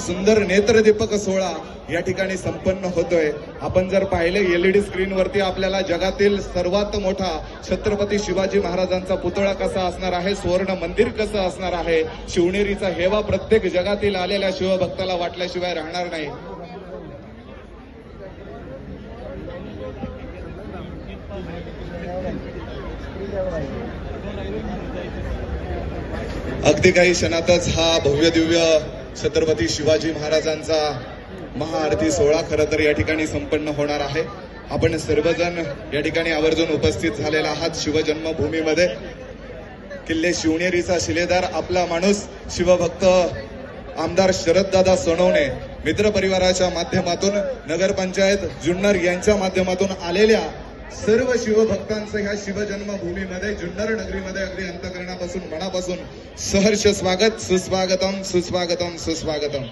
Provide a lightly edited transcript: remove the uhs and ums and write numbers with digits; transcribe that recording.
सुंदर नेत्रदीपक सोहळा या ठिकाणी संपन्न होतोय। आपण जर पाहिले LED स्क्रीन वरती आपल्याला जगातील सर्वात मोठा छत्रपती शिवाजी महाराजांचा पुतळा कसा असणार आहे, सुवर्ण मंदिर कसं असणार आहे, शिवनेरीचा हेवा प्रत्येक जगातील आलेल्या शिवभक्ताला वाटल्याशिवाय राहणार नाही। अगदी काही क्षणातच हा भव्य दिव्य छत्रपती शिवाजी महाराजांचा महाआरती सोहळा खरं तर या ठिकाणी संपन्न होणार आहे। आपण सर्वजण या ठिकाणी आवर्जून उपस्थित झालेला आहात शिवजन्मभूमीमध्ये। किल्ले शिवनेरीचा शिलेदार आपला माणूस शिवभक्त आमदार शरददादा सोनवणे मित्र परिवाराच्या माध्यमातून, नगरपंचायत जुन्नर यांच्या माध्यमातून आलेल्या सर्व शिवभक्तांचं ह्या शिवजन्मभूमीमध्ये जुन्नर नगरीमध्ये अगदी अंतःकरणापासून मनापासून सहर्ष स्वागत, सुस्वागतम सुस्वागतम सुस्वागतम।